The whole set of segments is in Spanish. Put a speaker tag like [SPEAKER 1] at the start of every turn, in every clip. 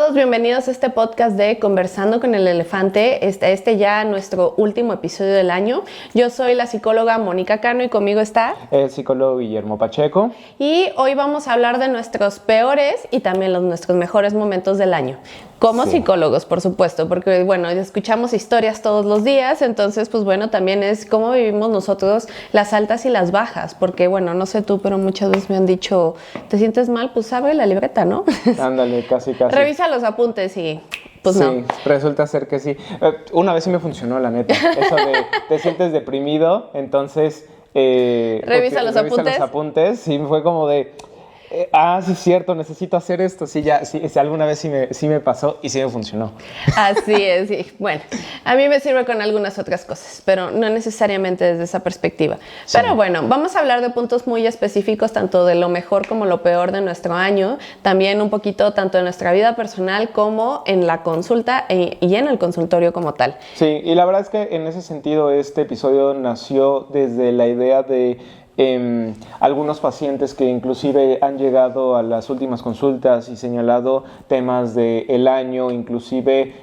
[SPEAKER 1] todos, bienvenidos a este podcast de Conversando con el Elefante, este ya nuestro último episodio del año. Yo soy la psicóloga Mónica Cano y conmigo está
[SPEAKER 2] el psicólogo Guillermo Pacheco.
[SPEAKER 1] Y hoy vamos a hablar de nuestros peores y también nuestros mejores momentos del año. Como psicólogos, por supuesto, porque bueno, escuchamos historias todos los días, entonces pues bueno, también es cómo vivimos nosotros las altas y las bajas, porque bueno, no sé tú, pero muchas veces me han dicho, ¿te sientes mal? Pues abre la libreta, ¿no?
[SPEAKER 2] Ándale, casi.
[SPEAKER 1] Revisa los apuntes y pues no.
[SPEAKER 2] Sí, resulta ser que sí. Una vez sí me funcionó, la neta, eso de te sientes deprimido, entonces...
[SPEAKER 1] revisa los
[SPEAKER 2] apuntes, sí, fue como de... sí es cierto, necesito hacer esto. Sí, alguna vez sí me pasó y sí me funcionó.
[SPEAKER 1] Así es, sí. Bueno, a mí me sirve con algunas otras cosas, pero no necesariamente desde esa perspectiva. Sí. Pero bueno, vamos a hablar de puntos muy específicos, tanto de lo mejor como lo peor de nuestro año, también un poquito tanto en nuestra vida personal como en la consulta y en el consultorio como tal.
[SPEAKER 2] Sí, y la verdad es que en ese sentido este episodio nació desde la idea de algunos pacientes que inclusive han llegado a las últimas consultas y señalado temas del año, inclusive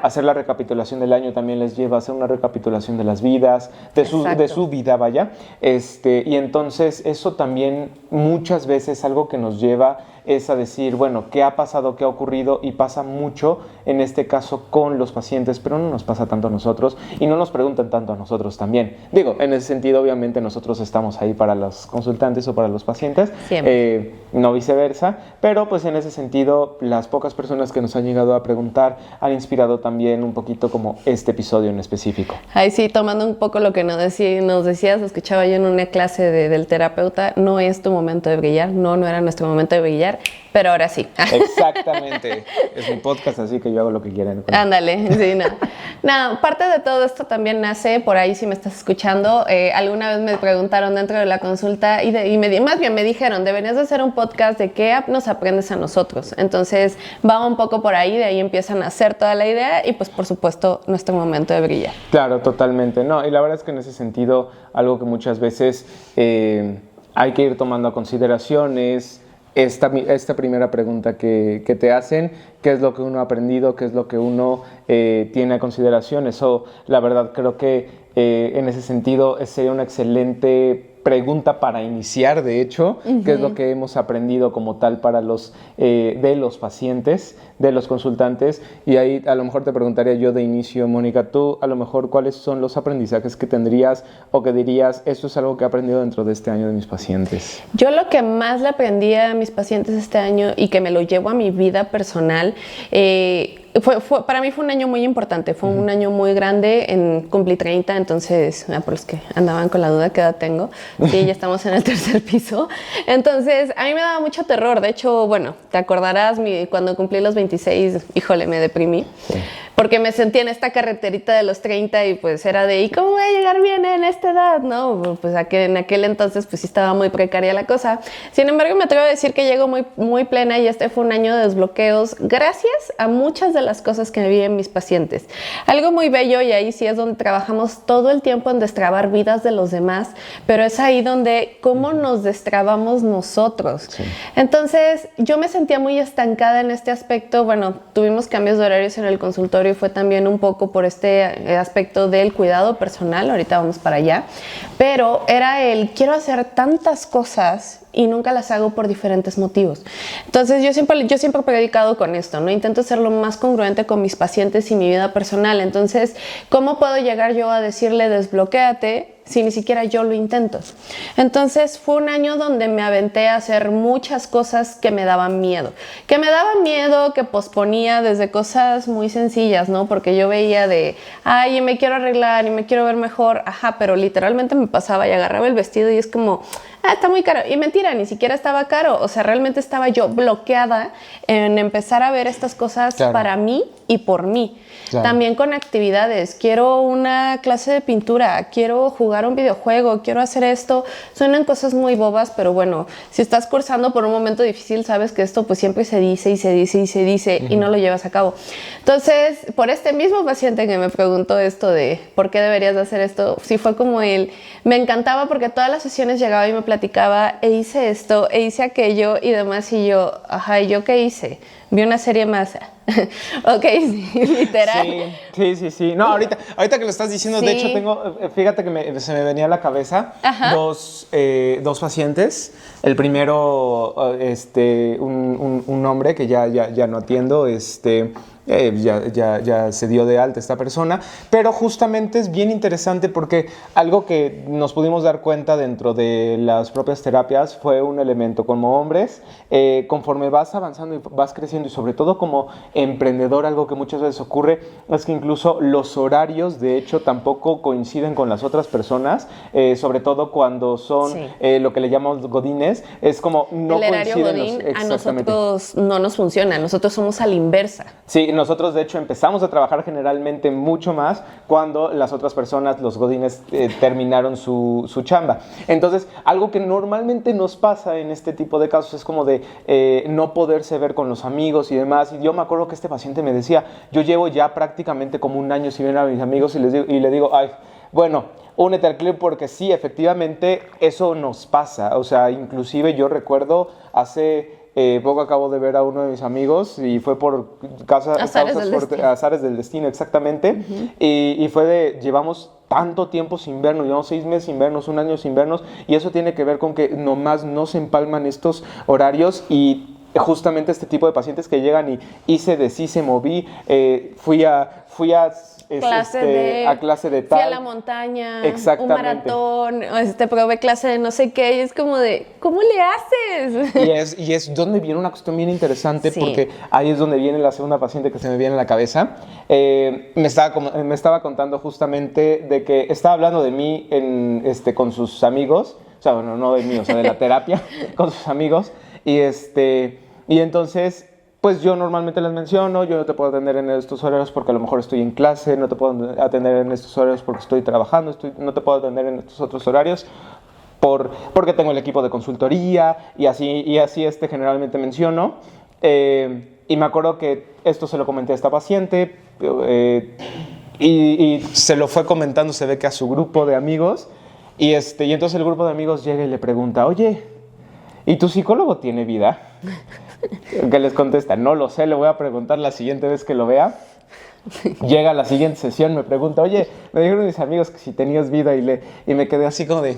[SPEAKER 2] hacer la recapitulación del año también les lleva a hacer una recapitulación de las vidas, de su vida, vaya. Y entonces eso también muchas veces algo que nos lleva es a decir, bueno, ¿qué ha pasado? ¿Qué ha ocurrido? Y pasa mucho, en este caso, con los pacientes, pero no nos pasa tanto a nosotros y no nos preguntan tanto a nosotros también. Digo, en ese sentido, obviamente, nosotros estamos ahí para los consultantes o para los pacientes, no viceversa, pero pues en ese sentido, las pocas personas que nos han llegado a preguntar han inspirado también un poquito como este episodio en específico.
[SPEAKER 1] Ay, sí, tomando un poco lo que nos decías, escuchaba yo en una clase del terapeuta, no es tu momento de brillar, no era nuestro momento de brillar, pero ahora sí.
[SPEAKER 2] Exactamente, es mi podcast, así que yo hago lo que quieran.
[SPEAKER 1] Ándale, sí, no. No, parte de todo esto también nace, por ahí si me estás escuchando, alguna vez me preguntaron dentro de la consulta más bien me dijeron, deberías de hacer un podcast de qué nos aprendes a nosotros. Entonces va un poco por ahí, de ahí empiezan a hacer toda la idea y pues por supuesto nuestro momento de brillar.
[SPEAKER 2] Claro, totalmente. No, y la verdad es que en ese sentido, algo que muchas veces hay que ir tomando a consideración es esta primera pregunta que te hacen, qué es lo que uno ha aprendido, qué es lo que uno tiene a consideración. Eso, la verdad, creo que en ese sentido sería una excelente pregunta para iniciar, de hecho, qué es lo que hemos aprendido como tal para de los pacientes, de los consultantes, y ahí a lo mejor te preguntaría yo de inicio, Mónica, tú a lo mejor cuáles son los aprendizajes que tendrías o que dirías, esto es algo que he aprendido dentro de este año de mis pacientes.
[SPEAKER 1] Yo lo que más le aprendí a mis pacientes este año y que me lo llevo a mi vida personal, para mí fue un año muy importante, fue un año muy grande, cumplí 30, entonces, por los que andaban con la duda, ¿qué edad tengo? Sí, ya estamos en el tercer piso. Entonces, a mí me daba mucho terror, de hecho, bueno, te acordarás, cuando cumplí los 26, híjole, me deprimí. Sí. Porque me sentía en esta carreterita de los 30 y pues era de, ¿y cómo voy a llegar bien en esta edad? No, pues en aquel entonces pues sí estaba muy precaria la cosa. Sin embargo, me atrevo a decir que llego muy, muy plena y este fue un año de desbloqueos gracias a muchas de las cosas que vi en mis pacientes. Algo muy bello, y ahí sí es donde trabajamos todo el tiempo en destrabar vidas de los demás, pero es ahí donde cómo nos destrabamos nosotros. Sí. Entonces, yo me sentía muy estancada en este aspecto. Bueno, tuvimos cambios de horarios en el consultorio y fue también un poco por este aspecto del cuidado personal, ahorita vamos para allá, pero era quiero hacer tantas cosas y nunca las hago por diferentes motivos. Entonces yo siempre he predicado con esto, ¿no? Intento ser lo más congruente con mis pacientes y mi vida personal. Entonces, ¿cómo puedo llegar yo a decirle desbloquéate si ni siquiera yo lo intento? Entonces fue un año donde me aventé a hacer muchas cosas que me daban miedo, que posponía desde cosas muy sencillas, ¿no? Porque yo veía y me quiero arreglar y me quiero ver mejor, pero literalmente me pasaba y agarraba el vestido y es como, está muy caro. Y mentira, ni siquiera estaba caro. O sea, realmente estaba yo bloqueada en empezar a ver estas cosas para mí y por mí. Claro. También con actividades. Quiero una clase de pintura, quiero jugar un videojuego, quiero hacer esto. Suenan cosas muy bobas, pero bueno, si estás cursando por un momento difícil, sabes que esto pues siempre se dice y se dice y se dice y no lo llevas a cabo. Entonces, por este mismo paciente que me preguntó esto de por qué deberías de hacer esto, sí fue como me encantaba porque todas las sesiones llegaba y me platicaba, hice esto, hice aquello y demás, y yo, ¿y yo qué hice? vi una serie más. Ok, sí, literal.
[SPEAKER 2] Sí. No, ahorita que lo estás diciendo, de hecho tengo, fíjate que se me venía a la cabeza dos pacientes. El primero, un hombre que ya no atiendo, ya se dio de alta esta persona, pero justamente es bien interesante porque algo que nos pudimos dar cuenta dentro de las propias terapias fue un elemento como hombres, conforme vas avanzando y vas creciendo y sobre todo como emprendedor, algo que muchas veces ocurre es que incluso los horarios de hecho tampoco coinciden con las otras personas, sobre todo cuando son lo que le llamamos godines, es como no
[SPEAKER 1] el horario
[SPEAKER 2] coinciden
[SPEAKER 1] godín a nosotros no nos funciona, nosotros somos a la inversa.
[SPEAKER 2] Sí, nosotros de hecho empezamos a trabajar generalmente mucho más cuando las otras personas, los godines, terminaron su chamba. Entonces, algo que normalmente nos pasa en este tipo de casos es como de no poderse ver con los amigos y demás. Y yo me acuerdo que este paciente me decía, yo llevo ya prácticamente como un año sin ver a mis amigos y le digo, ay, bueno, únete al club porque sí, efectivamente eso nos pasa. O sea, inclusive yo recuerdo hace... poco acabo de ver a uno de mis amigos y fue por azares del destino, exactamente. Y fue de, llevamos tanto tiempo sin vernos, llevamos 6 meses sin vernos, 1 año sin vernos, y eso tiene que ver con que nomás no se empalman estos horarios y justamente este tipo de pacientes que llegan y hice, deshice, moví, fui a clase de tal.
[SPEAKER 1] Fui a la montaña,
[SPEAKER 2] un
[SPEAKER 1] maratón, probé clase de no sé qué, y es como de, ¿cómo le haces?
[SPEAKER 2] Y es donde viene una cuestión bien interesante, porque ahí es donde viene la segunda paciente que se me viene a la cabeza. Me estaba contando justamente de que estaba hablando de mí con sus amigos, o sea, bueno, no de mí, o sea, de la terapia, con sus amigos, y entonces... Pues yo normalmente les menciono, yo no te puedo atender en estos horarios porque a lo mejor estoy en clase, no te puedo atender en estos horarios porque estoy trabajando, no te puedo atender en estos otros horarios porque tengo el equipo de consultoría y así generalmente menciono. Y me acuerdo que esto se lo comenté a esta paciente y se lo fue comentando, se ve que a su grupo de amigos y entonces el grupo de amigos llega y le pregunta, oye, ¿y tu psicólogo tiene vida? Que les contesta, no lo sé, le voy a preguntar la siguiente vez que lo vea. Llega a la siguiente sesión, me pregunta, oye, me dijeron mis amigos que si tenías vida y me quedé así como de...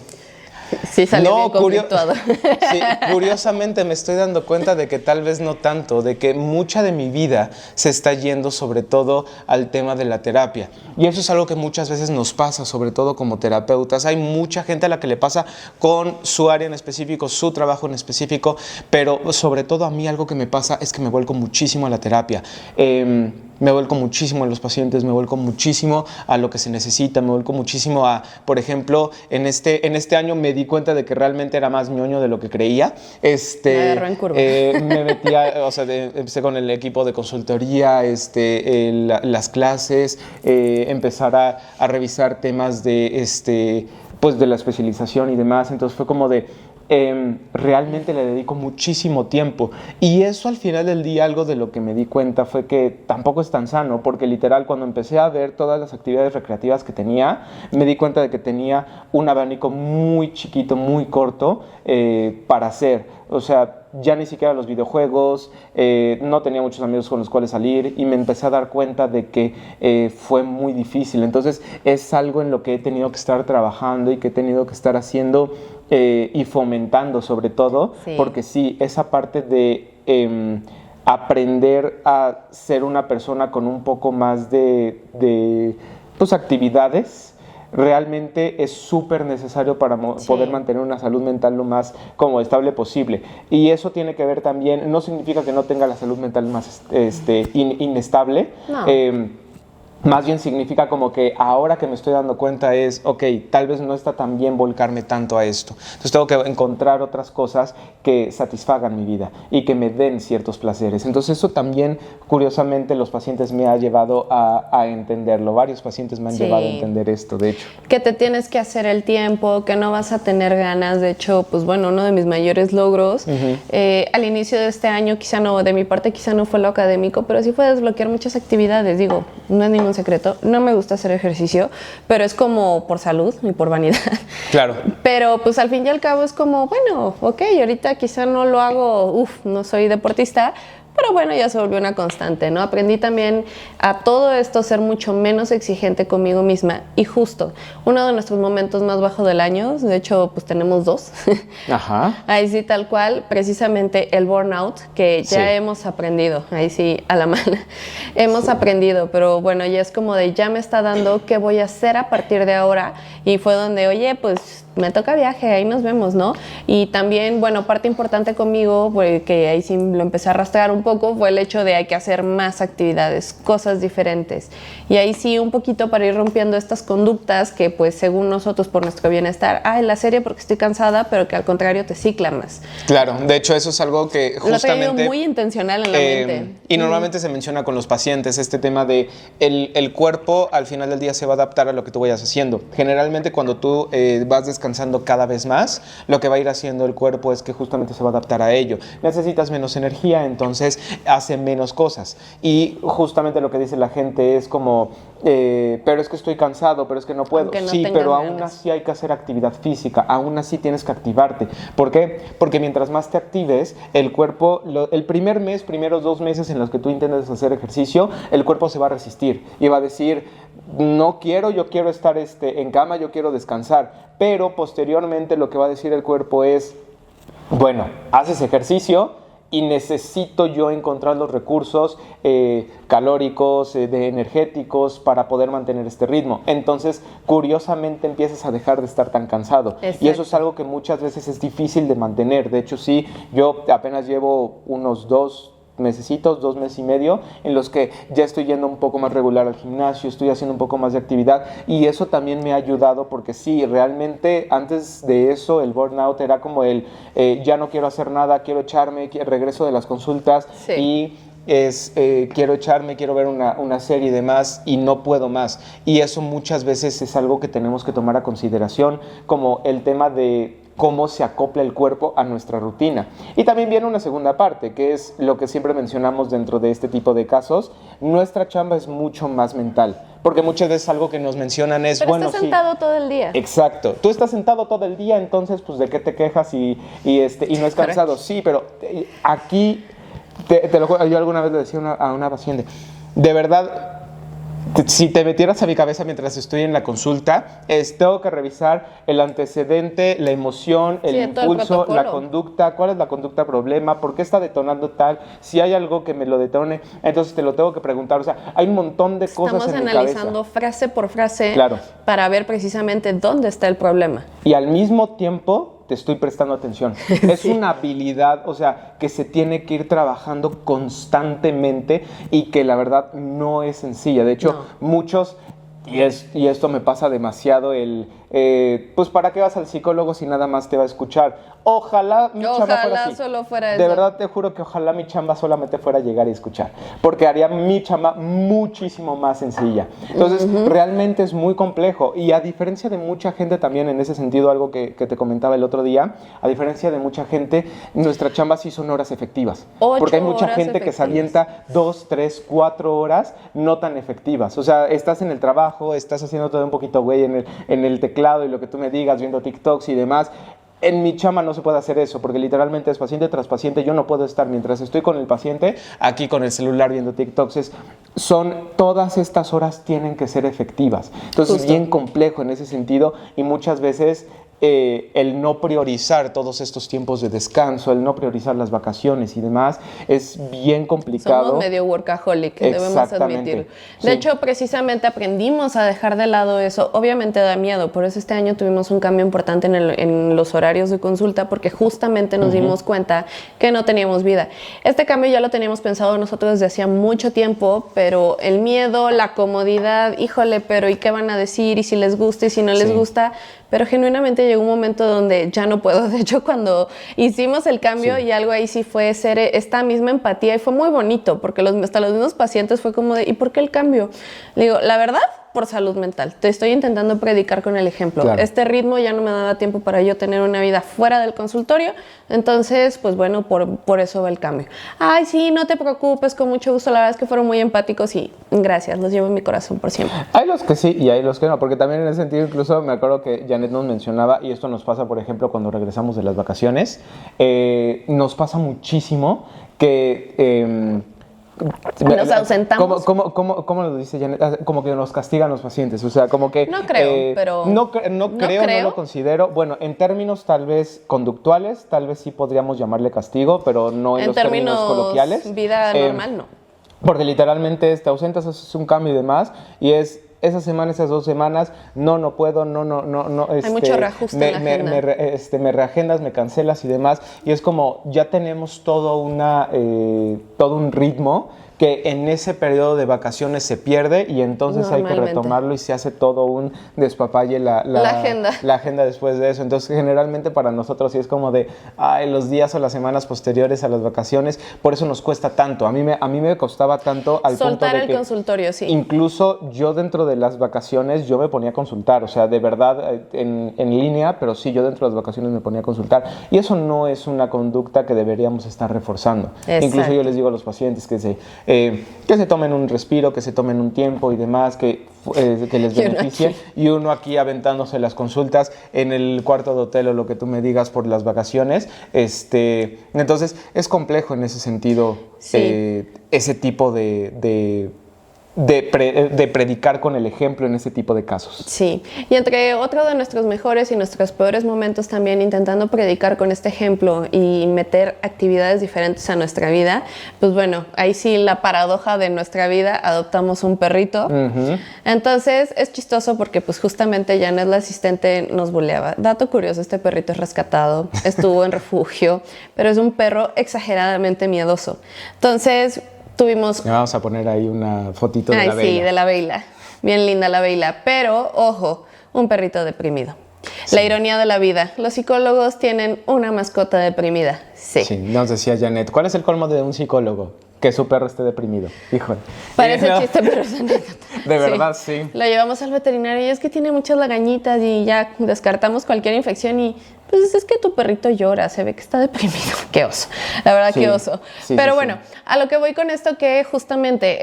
[SPEAKER 1] Sí, salió bien conflictuado.
[SPEAKER 2] Sí, curiosamente me estoy dando cuenta de que tal vez no tanto, de que mucha de mi vida se está yendo sobre todo al tema de la terapia. Y eso es algo que muchas veces nos pasa, sobre todo como terapeutas. Hay mucha gente a la que le pasa con su área en específico, su trabajo en específico, pero sobre todo a mí algo que me pasa es que me vuelco muchísimo a la terapia. Me vuelco muchísimo a los pacientes, me vuelco muchísimo a lo que se necesita, me vuelco muchísimo a, por ejemplo, en este año me di cuenta de que realmente era más ñoño de lo que creía.
[SPEAKER 1] Me agarró en curva.
[SPEAKER 2] Me metía, empecé con el equipo de consultoría, las clases, empezar a revisar temas de, pues de la especialización y demás. Entonces fue como de... realmente le dedico muchísimo tiempo y eso al final del día algo de lo que me di cuenta fue que tampoco es tan sano porque literal cuando empecé a ver todas las actividades recreativas que tenía me di cuenta de que tenía un abanico muy chiquito, muy corto para hacer, o sea ya ni siquiera los videojuegos, no tenía muchos amigos con los cuales salir y me empecé a dar cuenta de que fue muy difícil. Entonces es algo en lo que he tenido que estar trabajando y que he tenido que estar haciendo y fomentando sobre todo, porque sí, esa parte de aprender a ser una persona con un poco más de pues, actividades, realmente es súper necesario para poder mantener una salud mental lo más como estable posible. Y eso tiene que ver también, no significa que no tenga la salud mental más inestable, no. Más bien significa como que ahora que me estoy dando cuenta es, ok, tal vez no está tan bien volcarme tanto a esto. Entonces tengo que encontrar otras cosas que satisfagan mi vida y que me den ciertos placeres. Entonces eso también, curiosamente, los pacientes me ha llevado a entenderlo. Varios pacientes me han llevado a entender esto, de hecho.
[SPEAKER 1] Que te tienes que hacer el tiempo, que no vas a tener ganas. De hecho, pues bueno, uno de mis mayores logros al inicio de este año, quizá no, de mi parte quizá no fue lo académico, pero sí fue desbloquear muchas actividades. Digo, no es ningún secreto, no me gusta hacer ejercicio, pero es como por salud y por vanidad.
[SPEAKER 2] Claro.
[SPEAKER 1] Pero pues al fin y al cabo es como, bueno, ok, ahorita quizá no lo hago, no soy deportista, pero bueno, ya se volvió una constante, ¿no? Aprendí también a todo esto ser mucho menos exigente conmigo misma y justo, uno de nuestros momentos más bajos del año, de hecho, pues tenemos 2,
[SPEAKER 2] Ajá.
[SPEAKER 1] ahí sí, tal cual, precisamente el burnout, que ya hemos aprendido, ahí sí, a la mano, hemos aprendido, pero bueno, ya es como de, ya me está dando qué voy a hacer a partir de ahora, y fue donde, oye, pues me toca viaje, ahí nos vemos, ¿no? Y también, bueno, parte importante conmigo, que ahí sí lo empecé a arrastrar un poco, fue el hecho de hay que hacer más actividades, cosas diferentes. Y ahí sí, un poquito para ir rompiendo estas conductas que, pues, según nosotros, por nuestro bienestar, la serie porque estoy cansada, pero que al contrario te cicla más.
[SPEAKER 2] Claro, de hecho eso es algo que justamente...
[SPEAKER 1] Lo he tenido muy intencional en la mente.
[SPEAKER 2] Y normalmente se menciona con los pacientes este tema de el cuerpo al final del día se va a adaptar a lo que tú vayas haciendo. Generalmente cuando tú vas descansando cada vez más, lo que va a ir haciendo el cuerpo es que justamente se va a adaptar a ello. Necesitas menos energía, entonces hace menos cosas. Y justamente lo que dice la gente es como, pero es que estoy cansado, pero es que no puedo.
[SPEAKER 1] Aunque no
[SPEAKER 2] sí,
[SPEAKER 1] tengas
[SPEAKER 2] pero
[SPEAKER 1] ganas.
[SPEAKER 2] aún así hay que hacer actividad física, aún así tienes que activarte. ¿Por qué? Porque mientras más te actives, el cuerpo, el primer mes, primeros 2 meses en los que tú intentes hacer ejercicio, el cuerpo se va a resistir y va a decir, no quiero, yo quiero estar en cama, yo quiero descansar. Pero posteriormente lo que va a decir el cuerpo es, bueno, haces ejercicio y necesito yo encontrar los recursos calóricos, de energéticos para poder mantener este ritmo. Entonces, curiosamente empiezas a dejar de estar tan cansado.
[SPEAKER 1] Exacto.
[SPEAKER 2] Y eso es algo que muchas veces es difícil de mantener. De hecho, sí, yo apenas llevo unos 2 mesecitos, 2 meses y medio, en los que ya estoy yendo un poco más regular al gimnasio, estoy haciendo un poco más de actividad y eso también me ha ayudado porque sí, realmente antes de eso el burnout era como ya no quiero hacer nada, quiero echarme, regreso de las consultas y quiero echarme, quiero ver una serie y demás y no puedo más. Y eso muchas veces es algo que tenemos que tomar a consideración, como el tema de cómo se acopla el cuerpo a nuestra rutina. Y también viene una segunda parte, que es lo que siempre mencionamos dentro de este tipo de casos. Nuestra chamba es mucho más mental, porque muchas veces algo que nos mencionan es,
[SPEAKER 1] pero
[SPEAKER 2] bueno,
[SPEAKER 1] estás sentado todo el día.
[SPEAKER 2] Exacto. Tú estás sentado todo el día, entonces, pues, ¿de qué te quejas y no es cansado? Sí, pero aquí, te lo juro, yo alguna vez le decía a una paciente, de verdad, si te metieras a mi cabeza mientras estoy en la consulta, tengo que revisar el antecedente, la emoción, el impulso, la conducta, cuál es la conducta problema, por qué está detonando tal, si hay algo que me lo detone, entonces te lo tengo que preguntar. O sea, hay un montón de cosas en mi cabeza.
[SPEAKER 1] Estamos analizando frase por frase,
[SPEAKER 2] claro,
[SPEAKER 1] para ver precisamente dónde está el problema.
[SPEAKER 2] Y al mismo tiempo te estoy prestando atención. Es una habilidad, o sea, que se tiene que ir trabajando constantemente y que la verdad no es sencilla. De hecho, muchos, y esto me pasa demasiado, pues ¿para qué vas al psicólogo si nada más te va a escuchar? Ojalá mi chamba fuera así.
[SPEAKER 1] Solo fuera
[SPEAKER 2] de verdad te juro que ojalá mi chamba solamente fuera llegar y escuchar, porque haría mi chamba muchísimo más sencilla. Entonces, realmente es muy complejo y a diferencia de mucha gente también en ese sentido, algo que te comentaba el otro día, a diferencia de mucha gente, nuestra chamba sí son horas efectivas. Porque hay mucha gente que se avienta 2, 3, 4 horas no tan efectivas. O sea, estás en el trabajo, estás haciendo todo un poquito güey en el teclado y lo que tú me digas, viendo TikToks y demás. En mi chamba no se puede hacer eso, porque literalmente es paciente tras paciente. Yo no puedo estar mientras estoy con el paciente aquí con el celular viendo TikToks. Todas estas horas tienen que ser efectivas. Entonces es bien complejo en ese sentido y muchas veces el no priorizar todos estos tiempos de descanso, el no priorizar las vacaciones y demás, es bien complicado.
[SPEAKER 1] Somos medio workaholic, debemos admitirlo. De hecho, precisamente aprendimos a dejar de lado eso. Obviamente da miedo, por eso este año tuvimos un cambio importante en los horarios de consulta, porque justamente nos dimos cuenta que no teníamos vida. Este cambio ya lo teníamos pensado nosotros desde hacía mucho tiempo, pero el miedo, la comodidad, híjole, pero ¿y qué van a decir? ¿Y si les gusta? ¿Y si no les gusta? Pero genuinamente llegó un momento donde ya no puedo. De hecho, cuando hicimos el cambio y algo ahí sí fue ser esta misma empatía y fue muy bonito porque hasta los mismos pacientes fue como de ¿y por qué el cambio? Le digo, la verdad, por salud mental. Te estoy intentando predicar con el ejemplo. Claro. Este ritmo ya no me daba tiempo para yo tener una vida fuera del consultorio. Entonces, pues bueno, por eso va el cambio. Ay, sí, no te preocupes, con mucho gusto. La verdad es que fueron muy empáticos y gracias, los llevo en mi corazón por siempre.
[SPEAKER 2] Hay los que sí y hay los que no, porque también en ese sentido incluso me acuerdo que Janet nos mencionaba, y esto nos pasa, por ejemplo, cuando regresamos de las vacaciones, nos pasa muchísimo que
[SPEAKER 1] nos ausentamos.
[SPEAKER 2] ¿Cómo lo dice Janet? Como que nos castigan los pacientes, o sea, como que...
[SPEAKER 1] No creo, pero...
[SPEAKER 2] No lo considero. Bueno, en términos tal vez conductuales, tal vez sí podríamos llamarle castigo, pero no en los términos coloquiales.
[SPEAKER 1] Vida normal, no.
[SPEAKER 2] Porque literalmente te ausentas, es un cambio y demás, y es... Esas semanas, esas 2 semanas, no puedo, no.
[SPEAKER 1] Hay mucho reajuste en la agenda.
[SPEAKER 2] Me reagendas, me cancelas y demás. Y es como, ya tenemos todo un ritmo que en ese periodo de vacaciones se pierde y entonces hay que retomarlo y se hace todo un despapalle la agenda después de eso. Entonces generalmente para nosotros sí es como de los días o las semanas posteriores a las vacaciones, por eso nos cuesta tanto. A mí me costaba tanto al punto de que...
[SPEAKER 1] Soltar el consultorio, sí.
[SPEAKER 2] Incluso yo dentro de las vacaciones yo me ponía a consultar, o sea, de verdad en línea, pero sí, yo dentro de las vacaciones me ponía a consultar. Y eso no es una conducta que deberíamos estar reforzando.
[SPEAKER 1] Exacto.
[SPEAKER 2] Incluso yo les digo a los pacientes que se tomen un respiro, que se tomen un tiempo y demás, que les beneficie. Y uno aquí aventándose las consultas en el cuarto de hotel o lo que tú me digas por las vacaciones. Entonces, es complejo en ese sentido, sí. Ese tipo de predicar con el ejemplo en ese tipo de casos.
[SPEAKER 1] Sí, y entre otro de nuestros mejores y nuestros peores momentos también intentando predicar con este ejemplo y meter actividades diferentes a nuestra vida, pues bueno, ahí sí la paradoja de nuestra vida, adoptamos un perrito. Uh-huh. Entonces es chistoso porque pues justamente Janet, la asistente, nos buleaba. Dato curioso, este perrito es rescatado, estuvo en refugio, pero es un perro exageradamente miedoso. Entonces tuvimos...
[SPEAKER 2] Vamos a poner ahí una fotito de la Bella.
[SPEAKER 1] Sí, de la Bella. Bien linda la Bella. Pero, ojo, un perrito deprimido. Sí. La ironía de la vida. Los psicólogos tienen una mascota deprimida. Sí.
[SPEAKER 2] Sí, nos decía Janet. ¿Cuál es el colmo de un psicólogo? Que su perro esté deprimido. Híjole.
[SPEAKER 1] Parece chiste, pero es anécdota.
[SPEAKER 2] De verdad, sí.
[SPEAKER 1] Lo llevamos al veterinario y es que tiene muchas lagañitas y ya descartamos cualquier infección y pues es que tu perrito llora, se ve que está deprimido. Qué oso. La verdad, sí, qué oso. Sí, pero bueno, a lo que voy con esto que justamente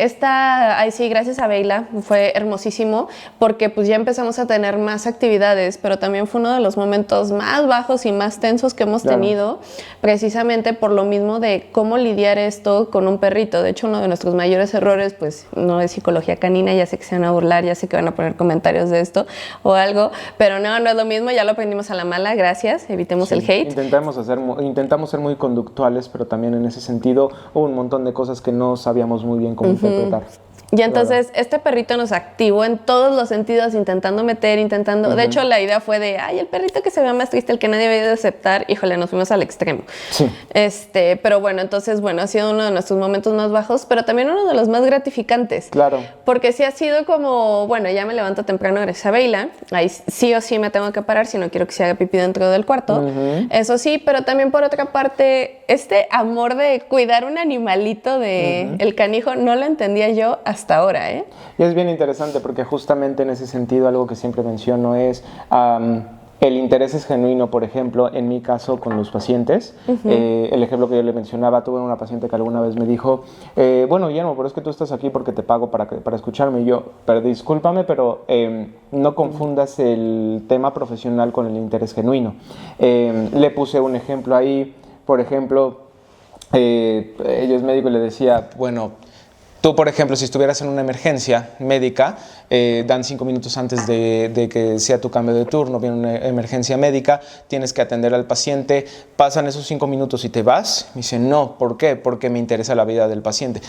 [SPEAKER 1] gracias a Bella fue hermosísimo porque pues ya empezamos a tener más actividades, pero también fue uno de los momentos más bajos y más tensos que hemos tenido, precisamente por lo mismo de cómo lidiar esto con un perrito. De hecho, uno de nuestros mayores errores, pues no es psicología canina, ya sé que se van a burlar, ya sé que van a poner comentarios de esto o algo, pero no es lo mismo, ya lo aprendimos a la mala, gracias. Evitemos el hate.
[SPEAKER 2] Intentamos ser muy conductuales, pero también en ese sentido hubo un montón de cosas que no sabíamos muy bien cómo interpretar.
[SPEAKER 1] Y entonces este perrito nos activó en todos los sentidos, intentando. De hecho, la idea fue de, el perrito que se ve más triste, el que nadie había de aceptar. Híjole, nos fuimos al extremo.
[SPEAKER 2] Sí.
[SPEAKER 1] Pero bueno, entonces, ha sido uno de nuestros momentos más bajos, pero también uno de los más gratificantes.
[SPEAKER 2] Claro.
[SPEAKER 1] Porque sí ha sido como, ya me levanto temprano gracias a Bella. Ahí sí o sí me tengo que parar si no quiero que se haga pipí dentro del cuarto. Eso sí, pero también por otra parte, este amor de cuidar un animalito de el canijo, no lo entendía yo hasta ahora, ¿eh?
[SPEAKER 2] Y es bien interesante porque justamente en ese sentido algo que siempre menciono es el interés es genuino. Por ejemplo, en mi caso con los pacientes, el ejemplo que yo le mencionaba, tuve una paciente que alguna vez me dijo, Guillermo, pero es que tú estás aquí porque te pago para escucharme. Y yo, pero discúlpame, pero no confundas el tema profesional con el interés genuino. Le puse un ejemplo ahí, por ejemplo, ella es médico y le decía, tú, por ejemplo, si estuvieras en una emergencia médica, dan 5 minutos antes de que sea tu cambio de turno, viene una emergencia médica, tienes que atender al paciente, pasan esos 5 minutos y te vas. Me dice, no, ¿por qué? Porque me interesa la vida del paciente.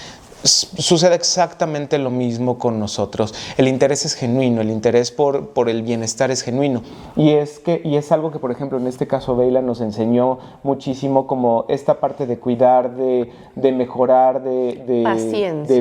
[SPEAKER 2] Sucede exactamente lo mismo con nosotros. El interés es genuino, el interés por el bienestar es genuino. Y es algo que, por ejemplo, en este caso Bella nos enseñó muchísimo, como esta parte de cuidar, de mejorar, de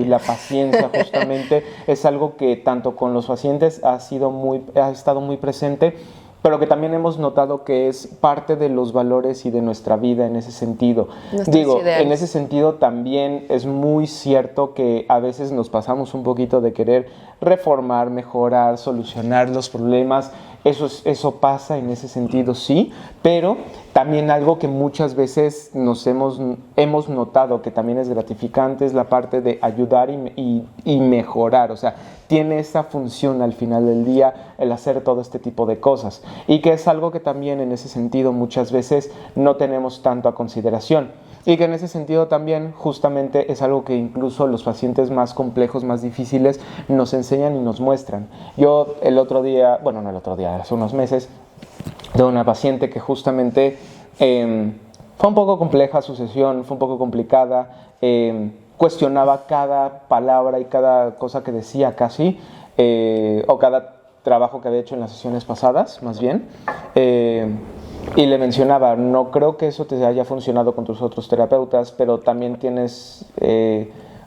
[SPEAKER 2] la paciencia, justamente. Es algo que tanto con los pacientes ha estado muy presente, pero que también hemos notado que es parte de los valores y de nuestra vida en ese sentido. En ese sentido también es muy cierto que a veces nos pasamos un poquito de querer reformar, mejorar, solucionar los problemas. Eso pasa en ese sentido, sí, pero también algo que muchas veces hemos notado que también es gratificante es la parte de ayudar y mejorar. O sea, tiene esa función al final del día el hacer todo este tipo de cosas, y que es algo que también en ese sentido muchas veces no tenemos tanto a consideración. Y que en ese sentido también justamente es algo que incluso los pacientes más complejos, más difíciles, nos enseñan y nos muestran. Yo el otro día, bueno, no el otro día, hace unos meses, de una paciente que justamente fue un poco compleja su sesión, fue un poco complicada, cuestionaba cada palabra y cada cosa que decía casi, o cada trabajo que había hecho en las sesiones pasadas, más bien, y le mencionaba, no creo que eso te haya funcionado con tus otros terapeutas, pero también tienes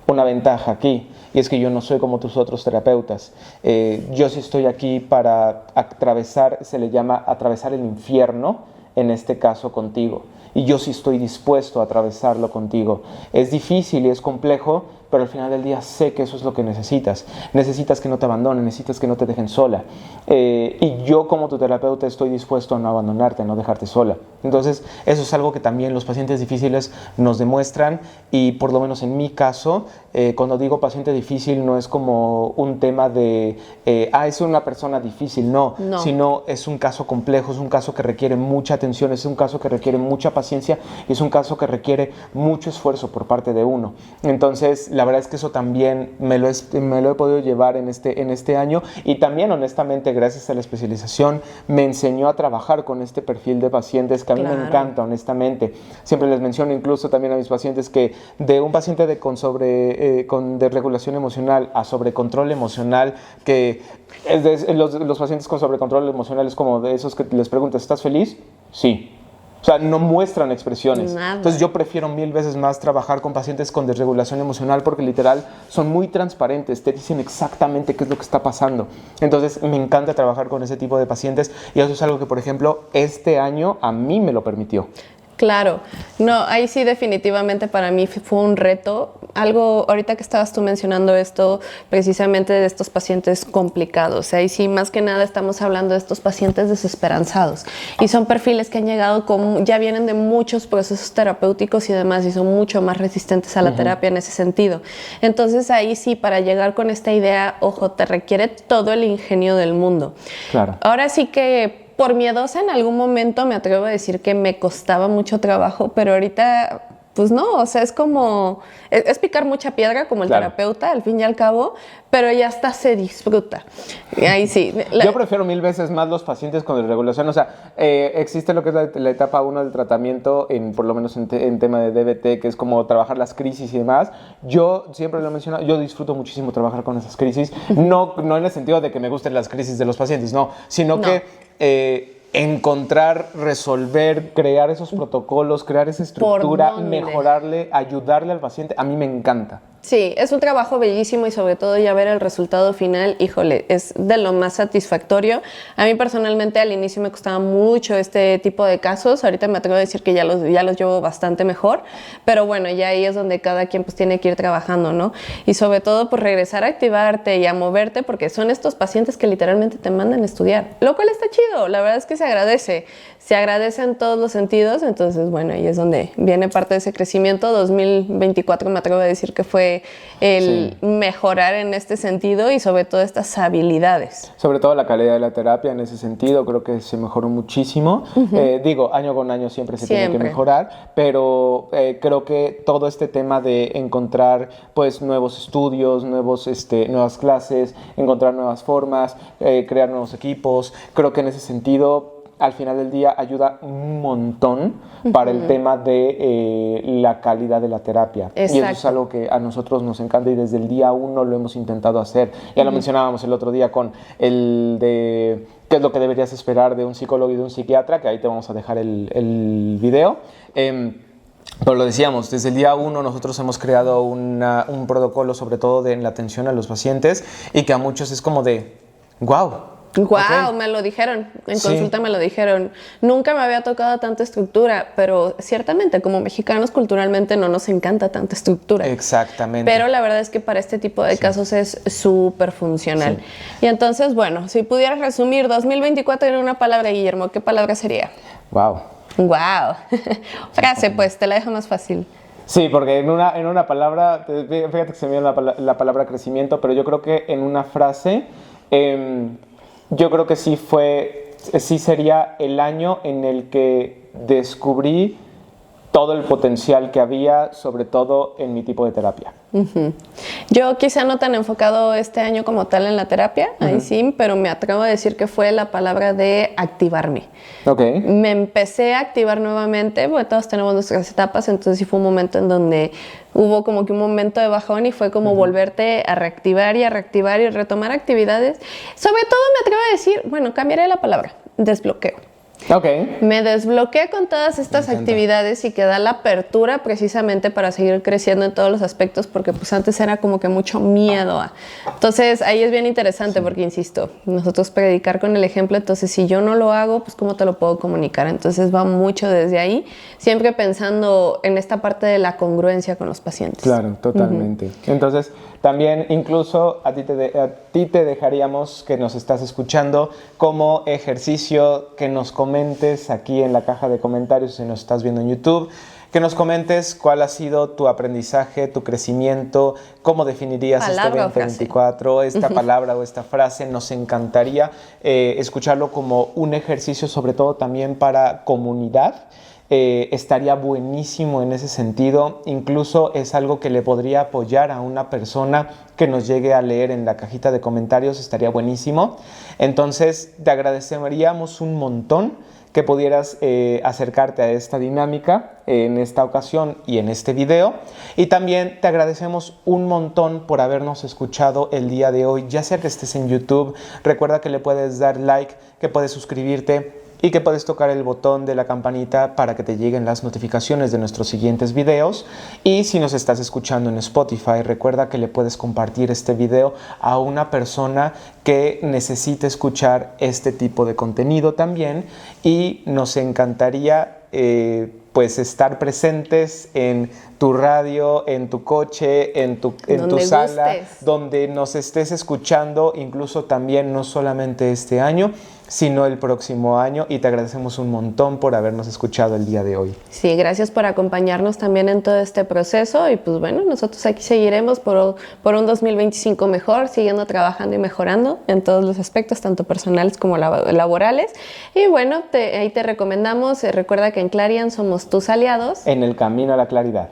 [SPEAKER 2] una ventaja aquí, y es que yo no soy como tus otros terapeutas. Yo sí estoy aquí para atravesar, se le llama atravesar el infierno, en este caso contigo, y yo sí estoy dispuesto a atravesarlo contigo. Es difícil y es complejo, pero al final del día sé que eso es lo que necesitas. Necesitas que no te abandonen, necesitas que no te dejen sola. Y yo como tu terapeuta estoy dispuesto a no abandonarte, a no dejarte sola. Entonces, eso es algo que también los pacientes difíciles nos demuestran, y por lo menos en mi caso, cuando digo paciente difícil no es como un tema de, es una persona difícil, no, sino es un caso complejo, es un caso que requiere mucha atención, es un caso que requiere mucha paciencia y es un caso que requiere mucho esfuerzo por parte de uno. Entonces, la verdad es que eso también me lo he podido llevar en este año, y también honestamente gracias a la especialización me enseñó a trabajar con este perfil de pacientes que a mí me encanta, honestamente. Siempre les menciono incluso también a mis pacientes que de un paciente con desregulación emocional a sobrecontrol emocional, que los pacientes con sobrecontrol emocional es como de esos que les preguntas, ¿estás feliz? Sí. O sea, no muestran expresiones.
[SPEAKER 1] Nada.
[SPEAKER 2] Entonces yo prefiero 1000 veces más trabajar con pacientes con desregulación emocional, porque literal son muy transparentes, te dicen exactamente qué es lo que está pasando. Entonces me encanta trabajar con ese tipo de pacientes, y eso es algo que, por ejemplo, este año a mí me lo permitió.
[SPEAKER 1] Claro, no, ahí sí definitivamente para mí fue un reto. Algo, ahorita que estabas tú mencionando esto, precisamente de estos pacientes complicados, ahí sí más que nada estamos hablando de estos pacientes desesperanzados, y son perfiles que han llegado ya vienen de muchos procesos terapéuticos y demás, y son mucho más resistentes a la terapia en ese sentido. Entonces ahí sí, para llegar con esta idea, ojo, te requiere todo el ingenio del mundo.
[SPEAKER 2] Claro.
[SPEAKER 1] Ahora sí que por miedosa en algún momento me atrevo a decir que me costaba mucho trabajo, pero ahorita pues no, o sea, es como, es picar mucha piedra como el terapeuta, al fin y al cabo, pero ya hasta se disfruta. Y ahí sí.
[SPEAKER 2] Yo prefiero 1000 veces más los pacientes con desregulación. O sea, existe lo que es la etapa 1 del tratamiento, por lo menos en tema de DBT, que es como trabajar las crisis y demás. Yo siempre lo he mencionado, yo disfruto muchísimo trabajar con esas crisis. No en el sentido de que me gusten las crisis de los pacientes, no, sino que encontrar, resolver, crear esos protocolos, crear esa estructura, mejorarle, ayudarle al paciente, a mí me encanta.
[SPEAKER 1] Sí, es un trabajo bellísimo, y sobre todo ya ver el resultado final, híjole, es de lo más satisfactorio. A mí personalmente al inicio me costaba mucho este tipo de casos, ahorita me atrevo a decir que ya los llevo bastante mejor, pero bueno, ya ahí es donde cada quien pues tiene que ir trabajando, ¿no? Y sobre todo pues regresar a activarte y a moverte, porque son estos pacientes que literalmente te mandan a estudiar, lo cual está chido, la verdad es que se agradece en todos los sentidos. Entonces bueno, ahí es donde viene parte de ese crecimiento. 2024 me atrevo a decir que fue el mejorar en este sentido, y sobre todo estas habilidades.
[SPEAKER 2] Sobre todo la calidad de la terapia en ese sentido, creo que se mejoró muchísimo. Digo, año con año siempre se tiene que mejorar, pero creo que todo este tema de encontrar pues nuevos estudios, nuevas clases, encontrar nuevas formas, crear nuevos equipos, creo que en ese sentido al final del día ayuda un montón para el tema de la calidad de la terapia.
[SPEAKER 1] Exacto.
[SPEAKER 2] Y eso es algo que a nosotros nos encanta, y desde el día 1 lo hemos intentado hacer. Ya lo mencionábamos el otro día con el de qué es lo que deberías esperar de un psicólogo y de un psiquiatra, que ahí te vamos a dejar el video. Pero lo decíamos, desde el día 1 nosotros hemos creado un protocolo, sobre todo en la atención a los pacientes, y que a muchos es como de ¡wow!
[SPEAKER 1] Wow, me lo dijeron, en consulta me lo dijeron. Nunca me había tocado tanta estructura, pero ciertamente como mexicanos culturalmente no nos encanta tanta estructura.
[SPEAKER 2] Exactamente.
[SPEAKER 1] Pero la verdad es que para este tipo de casos es súper funcional. Y entonces, bueno, si pudieras resumir 2024 en una palabra, Guillermo, ¿qué palabra sería?
[SPEAKER 2] Wow.
[SPEAKER 1] Wow. Frase, pues, te la dejo más fácil.
[SPEAKER 2] Sí, porque en una palabra, fíjate que se me dio la palabra crecimiento, pero yo creo que en una frase... yo creo que sí sería el año en el que descubrí todo el potencial que había, sobre todo en mi tipo de terapia.
[SPEAKER 1] Yo quizá no tan enfocado este año como tal en la terapia, ahí sí, pero me atrevo a decir que fue la palabra de activarme.
[SPEAKER 2] Okay.
[SPEAKER 1] Me empecé a activar nuevamente, porque todos tenemos nuestras etapas, entonces sí fue un momento en donde hubo como que un momento de bajón y fue como volverte a reactivar y retomar actividades. Sobre todo me atrevo a decir, bueno, cambiaré la palabra, desbloqueo.
[SPEAKER 2] Okay.
[SPEAKER 1] Me desbloqueé con todas estas actividades y que da la apertura precisamente para seguir creciendo en todos los aspectos, porque pues antes era como que mucho miedo. Entonces ahí es bien interesante porque, insisto, nosotros predicar con el ejemplo, entonces si yo no lo hago, pues ¿cómo te lo puedo comunicar? Entonces va mucho desde ahí, siempre pensando en esta parte de la congruencia con los pacientes.
[SPEAKER 2] Claro, totalmente. Entonces, también incluso a ti te dejaríamos, que nos estás escuchando, como ejercicio que nos comentes aquí en la caja de comentarios si nos estás viendo en YouTube, que nos comentes cuál ha sido tu aprendizaje, tu crecimiento, cómo definirías este 2024, esta palabra o esta frase. Nos encantaría escucharlo como un ejercicio, sobre todo también para comunidad. Estaría buenísimo en ese sentido. Incluso es algo que le podría apoyar a una persona que nos llegue a leer en la cajita de comentarios. Estaría buenísimo. Entonces te agradeceríamos un montón que pudieras acercarte a esta dinámica en esta ocasión y en este video. Y también te agradecemos un montón por habernos escuchado el día de hoy, ya sea que estés en YouTube. Recuerda que le puedes dar like, que puedes suscribirte y que puedes tocar el botón de la campanita para que te lleguen las notificaciones de nuestros siguientes videos. Y si nos estás escuchando en Spotify, recuerda que le puedes compartir este video a una persona que necesite escuchar este tipo de contenido también. Y nos encantaría pues estar presentes en tu radio, en tu coche, en tu sala, donde nos estés escuchando, incluso también no solamente este año, sino el próximo año. Y te agradecemos un montón por habernos escuchado el día de hoy.
[SPEAKER 1] Sí, gracias por acompañarnos también en todo este proceso. Y pues bueno, nosotros aquí seguiremos por un 2025 mejor, siguiendo trabajando y mejorando en todos los aspectos, tanto personales como laborales. Y bueno, ahí te recomendamos, recuerda que en Clarion somos tus aliados
[SPEAKER 2] en el camino a la claridad.